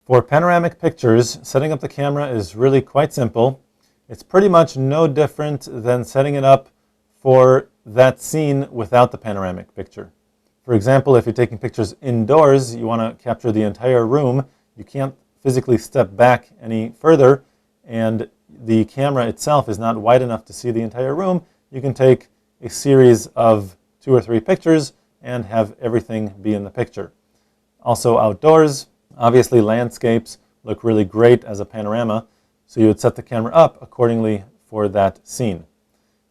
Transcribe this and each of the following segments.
For panoramic pictures, setting up the camera is really quite simple. It's pretty much no different than setting it up for that scene without the panoramic picture. For example, if you're taking pictures indoors, you want to capture the entire room, you can't physically step back any further, and the camera itself is not wide enough to see the entire room. You can take a series of 2 or 3 pictures and have everything be in the picture. Also outdoors, obviously landscapes look really great as a panorama, so you would set the camera up accordingly for that scene.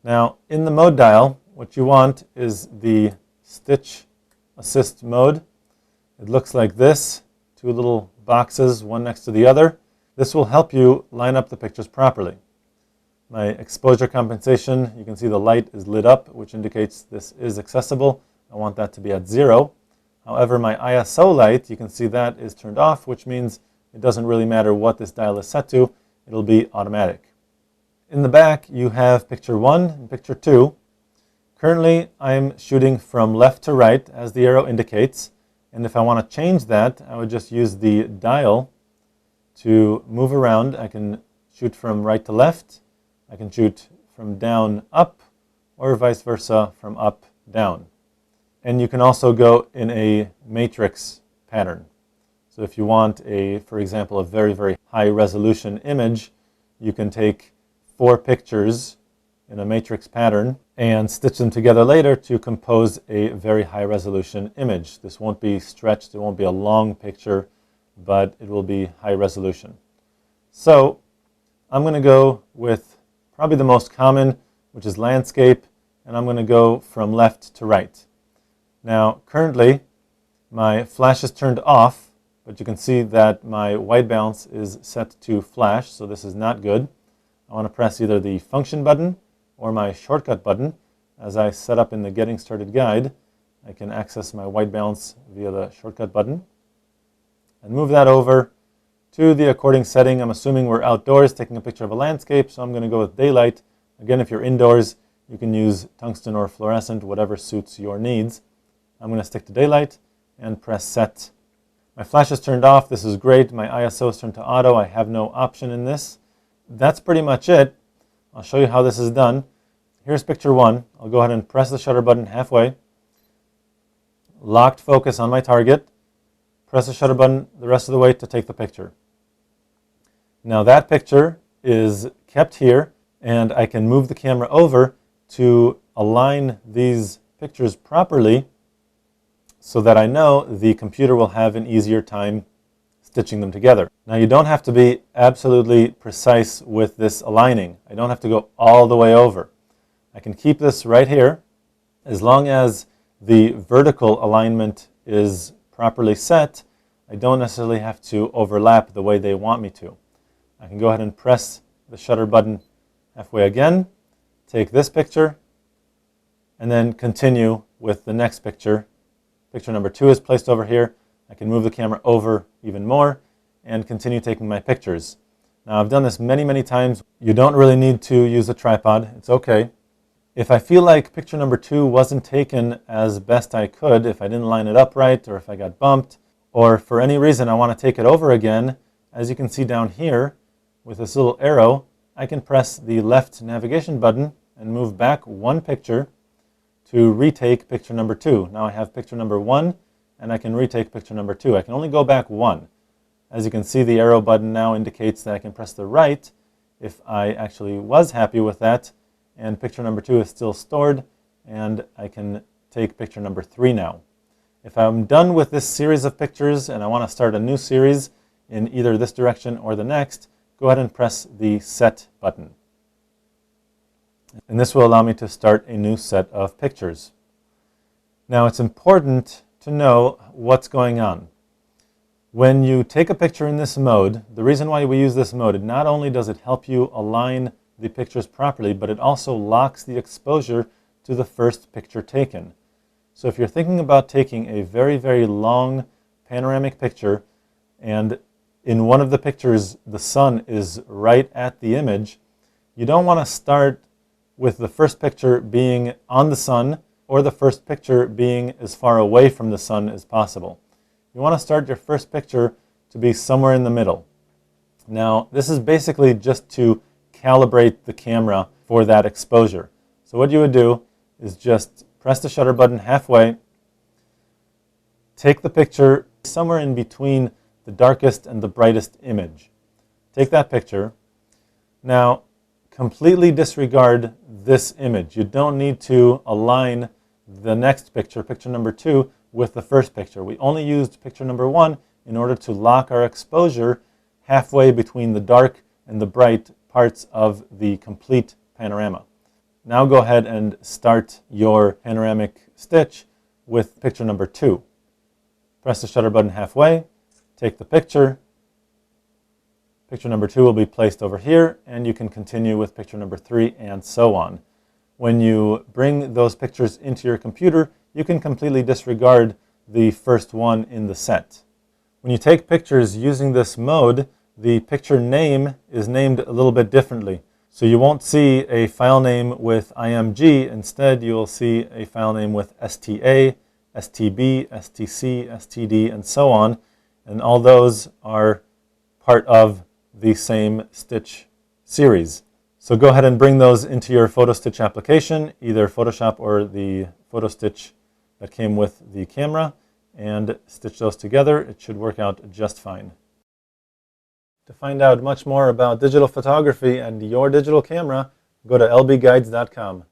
Now, in the mode dial, what you want is the stitch assist mode. It looks like this, 2 little boxes, one next to the other. This will help you line up the pictures properly. My exposure compensation, you can see the light is lit up, which indicates this is accessible. I want that to be at 0. However, my ISO light, you can see that is turned off, which means it doesn't really matter what this dial is set to, it'll be automatic. In the back, you have picture 1 and picture 2. Currently, I'm shooting from left to right, as the arrow indicates, and if I want to change that, I would just use the dial to move around. I can shoot from right to left, I can shoot from down up, or vice versa, from up down. And you can also go in a matrix pattern. So if you want for example, a very, very high resolution image, you can take 4 pictures in a matrix pattern and stitch them together later to compose a very high resolution image. This won't be stretched, it won't be a long picture, but it will be high resolution. So I'm going to go with probably the most common, which is landscape, and I'm going to go from left to right. Now, currently, my flash is turned off, but you can see that my white balance is set to flash, so this is not good. I want to press either the function button or my shortcut button. As I set up in the Getting Started guide, I can access my white balance via the shortcut button and move that over to the according setting. I'm assuming we're outdoors taking a picture of a landscape, so I'm going to go with daylight. Again, if you're indoors, you can use tungsten or fluorescent, whatever suits your needs. I'm going to stick to daylight and press set. My flash is turned off. This is great. My ISO is turned to auto. I have no option in this. That's pretty much it. I'll show you how this is done. Here's picture 1. I'll go ahead and press the shutter button halfway. Locked focus on my target. Press the shutter button the rest of the way to take the picture. Now that picture is kept here, and I can move the camera over to align these pictures properly so that I know the computer will have an easier time stitching them together. Now you don't have to be absolutely precise with this aligning. I don't have to go all the way over. I can keep this right here as long as the vertical alignment is properly set. I don't necessarily have to overlap the way they want me to. I can go ahead and press the shutter button halfway again, take this picture, and then continue with the next picture. Picture number 2 is placed over here. I can move the camera over even more and continue taking my pictures. Now I've done this many, many times. You don't really need to use a tripod. It's okay. If I feel like picture number 2 wasn't taken as best I could, if I didn't line it up right, or if I got bumped, or for any reason I want to take it over again, as you can see down here with this little arrow, I can press the left navigation button and move back 1 picture to retake picture number 2. Now I have picture number 1, and I can retake picture number 2. I can only go back 1. As you can see, the arrow button now indicates that I can press the right if I actually was happy with that, and picture number 2 is still stored, and I can take picture number 3 now. If I'm done with this series of pictures and I want to start a new series in either this direction or the next, go ahead and press the Set button. And this will allow me to start a new set of pictures. Now it's important to know what's going on. When you take a picture in this mode, the reason why we use this mode, not only does it help you align the pictures properly, but it also locks the exposure to the first picture taken. So if you're thinking about taking a very, very long panoramic picture, and in one of the pictures the sun is right at the image, you don't want to start with the first picture being on the sun or the first picture being as far away from the sun as possible. You want to start your first picture to be somewhere in the middle. Now, this is basically just to calibrate the camera for that exposure. So what you would do is just press the shutter button halfway, take the picture somewhere in between the darkest and the brightest image. Take that picture. Now, completely disregard this image. You don't need to align the next picture, picture number 2, with the first picture. We only used picture number 1 in order to lock our exposure halfway between the dark and the bright parts of the complete panorama. Now go ahead and start your panoramic stitch with picture number 2. Press the shutter button halfway, take the picture. Picture number 2 will be placed over here, and you can continue with picture number 3 and so on. When you bring those pictures into your computer, you can completely disregard the first one in the set. When you take pictures using this mode, the picture name is named a little bit differently. So you won't see a file name with IMG. Instead, you will see a file name with STA, STB, STC, STD, and so on. And all those are part of the same stitch series. So go ahead and bring those into your photo stitch application, either Photoshop or the photo stitch that came with the camera, and stitch those together. It should work out just fine. To find out much more about digital photography and your digital camera, go to lbguides.com.